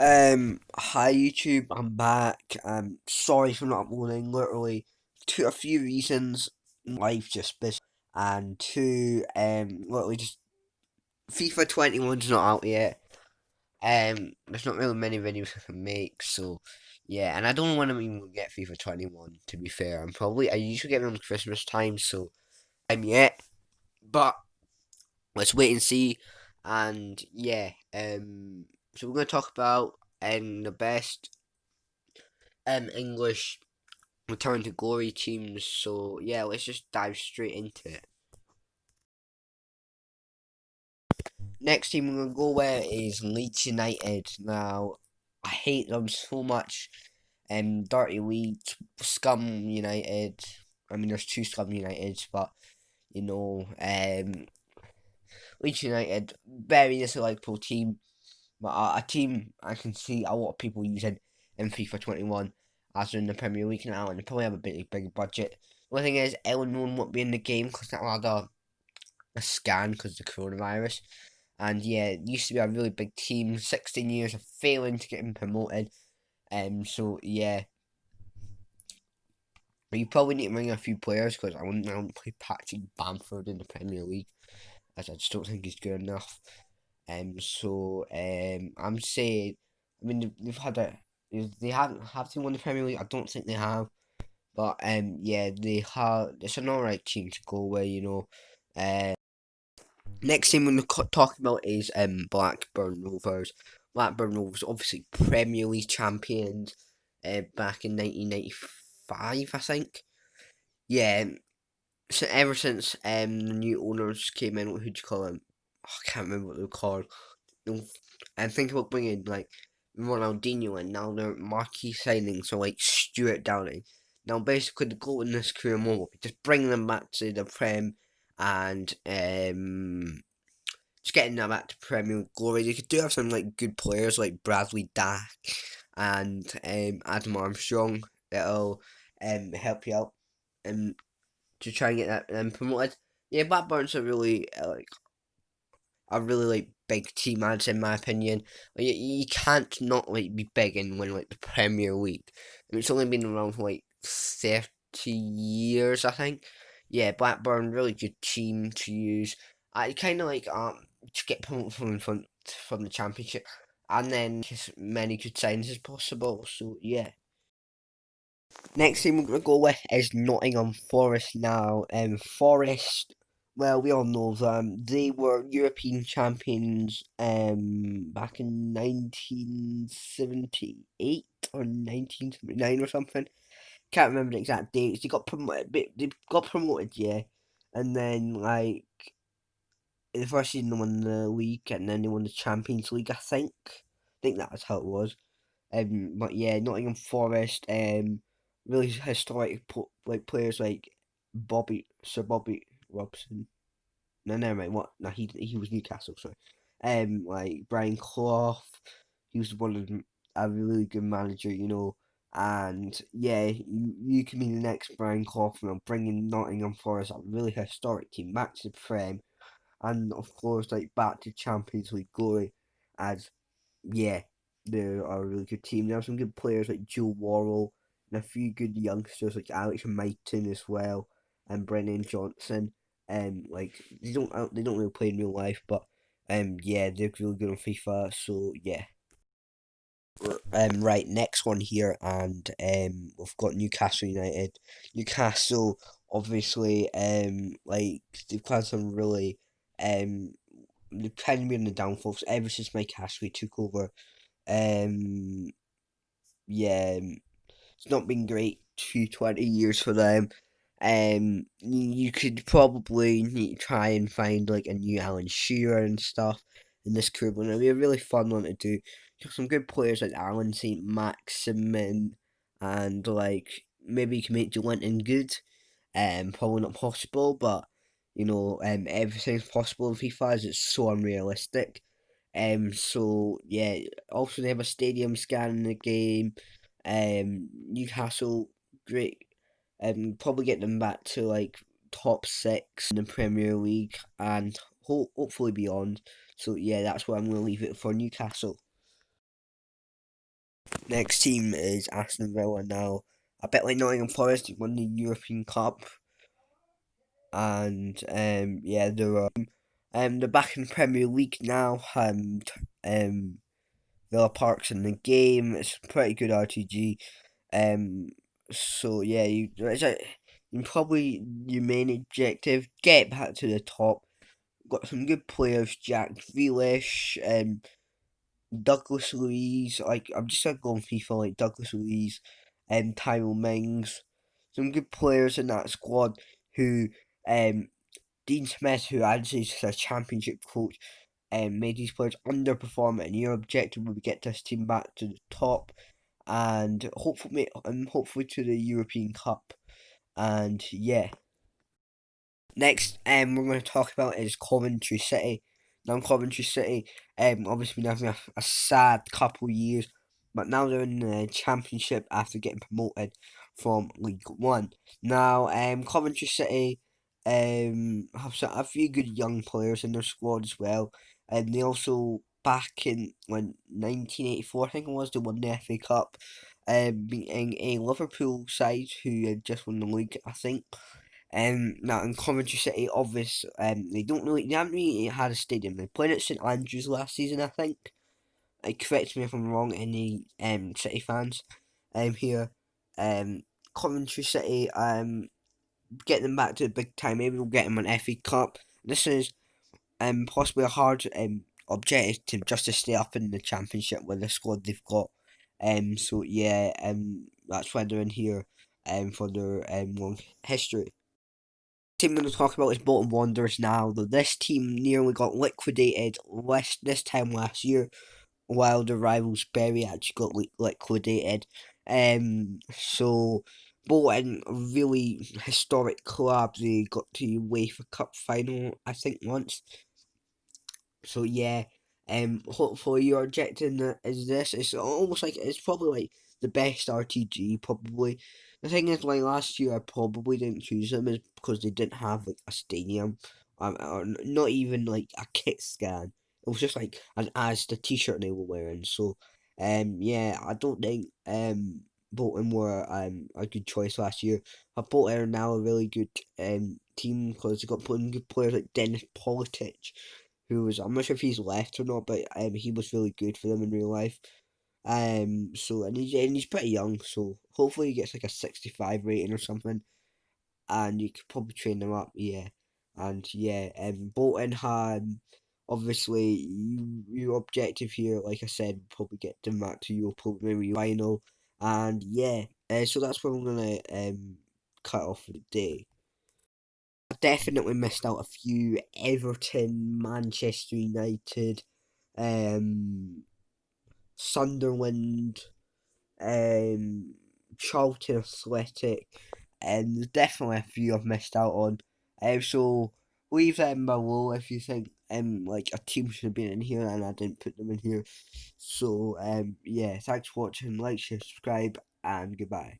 Hi YouTube, I'm back. Sorry for not uploading. Literally, a few reasons. Life just busy, and two, literally just FIFA 21's not out yet. There's not really many videos I can make, so yeah. And I don't want to even get FIFA 21. To be fair, I usually get them on Christmas time, so yet. But let's wait and see. And yeah, so we're gonna talk about the best English return to glory teams. So yeah, let's just dive straight into it. Next team we're gonna go with is Leeds United. Now, I hate them so much. Dirty Leeds, Scum United. I mean, there's two Scum Uniteds, but you know, Leeds United, very dislikable team. But a team I can see a lot of people using in FIFA 21 as in the Premier League now, and they probably have a big budget. The only thing is, Ellen won't be in the game because that had a scan because of the coronavirus. And yeah, it used to be a really big team, 16 years of failing to get him promoted. So yeah, but you probably need to bring a few players because I wouldn't play Patrick Bamford in the Premier League as I just don't think he's good enough. I'm saying, I mean, they've had they haven't have to win the Premier League. I don't think they have, but yeah, they have. It's an alright team to go with, you know. Next team we're talking about is Blackburn Rovers. Blackburn Rovers, obviously Premier League champions, back in 1995, I think. Yeah, so ever since the new owners came in, who'd you call them? Oh, I can't remember what they were called. And think about bringing like Ronaldinho in. Now they're marquee signings, so like Stuart Downing. Now basically the goal in this career mode will be just bring them back to the Prem and just getting them back to Premier League glory. They could do have some like good players like Bradley Dack and Adam Armstrong that'll help you out to try and get that promoted. Yeah, Blackburn's a really like big team, I'd say, in my opinion. Like, you can't not like be big and win like the Premier League. I mean, it's only been around for like 30 years, I think. Yeah, Blackburn, really good team to use. I kind of like to get promoted from the Championship, and then as many good signs as possible. So yeah. Next team we're gonna go with is Nottingham Forest now. Forest, well, we all know them. They were European champions back in 1978 or 1979 or something. Can't remember the exact dates. They got promoted, yeah, and then like in the first season they won the league, and then they won the Champions League. I think that was how it was. But yeah, Nottingham Forest. Really historic like players like Sir Bobby Robson. No, never mind. What? No, he was Newcastle. Sorry. Like Brian Clough. He was one of a really good manager, you know. And yeah, you can be the next Brian Clough, and bringing Nottingham Forest, a really historic team, back to the Prem, and of course, like back to Champions League glory, as yeah, they're a really good team. They have some good players like Joe Worrell and a few good youngsters like Alex Mighton as well and Brennan Johnson. Like they don't really play in real life, but yeah, they're really good on FIFA. So yeah. Right, next one here, and we've got Newcastle United. Newcastle, obviously, like they've had some really they've kind of been on the downfalls ever since Mike Ashley took over. Um, yeah, it's not been great 20 years for them. You could probably need to try and find like a new Alan Shearer and stuff in this group, and it'll be a really fun one to do. Some good players like Alan St. Maximin, and like maybe you can make Linton good. Probably not possible, but you know, everything's possible in FIFA as it's so unrealistic. So yeah, also they have a stadium scan in the game. Newcastle, great. Probably get them back to like top six in the Premier League and hopefully beyond. So yeah, that's where I'm gonna leave it for Newcastle. Next team is Aston Villa now. A bit like Nottingham Forest, they won the European Cup, and yeah, they're back in Premier League now. Villa Park's in the game. It's a pretty good RTG. Um, so yeah, your main objective, get back to the top. Got some good players, Jack Grealish, Douglas Luiz. Like I'm just gonna go on FIFA, like Douglas Luiz, and Tyrell Mings. Some good players in that squad. Who Dean Smith, who actually is a championship coach, made these players underperform, and your objective will be get this team back to the top, and hopefully to the European Cup, and yeah. Next, we're going to talk about is Coventry City. Now, Coventry City, obviously been having a sad couple of years, but now they're in the Championship after getting promoted from League One. Now, Coventry City, have a few good young players in their squad as well, and they also back in 1984, I think it was, they won the FA Cup, beating a Liverpool side who had just won the league, I think. Now in Coventry City, obvious, they haven't really had a stadium. They played at St Andrews last season, I think. Correct me if I'm wrong, any City fans, here, Coventry City, get them back to the big time. Maybe we'll get them an FA Cup. This is possibly a hard objective just to stay up in the Championship with the squad they've got. So yeah, that's why they're in here, for their long history. Team I'm going to talk about is Bolton Wanderers now, though this team nearly got liquidated this time last year, while the rivals Bury actually got liquidated. So Bolton, a really historic club, they got to UEFA Cup final, I think, once. So yeah, hopefully your objective is this. It's almost like it's probably like the best RTG probably. The thing is, like last year, I probably didn't choose them is because they didn't have like a stadium, or not even like a kit scan. It was just like an as the T-shirt they were wearing. So, yeah, I don't think Bolton were a good choice last year. But Bolton are now a really good team because they got putting good players like Dennis Politic, who was, I'm not sure if he's left or not, but he was really good for them in real life. So and he's pretty young, so hopefully he gets like a 65 rating or something, and you could probably train them up. Yeah, and yeah, Bolton had obviously your objective here, like I said, probably get them back to Europa, maybe final, and yeah, so that's where I'm gonna cut off for the day. I definitely missed out a few: Everton, Manchester United, um, Sunderland, Charlton Athletic, and there's definitely a few I've missed out on. So leave them below if you think like a team should have been in here and I didn't put them in here. So yeah, thanks for watching, like, share, subscribe, and goodbye.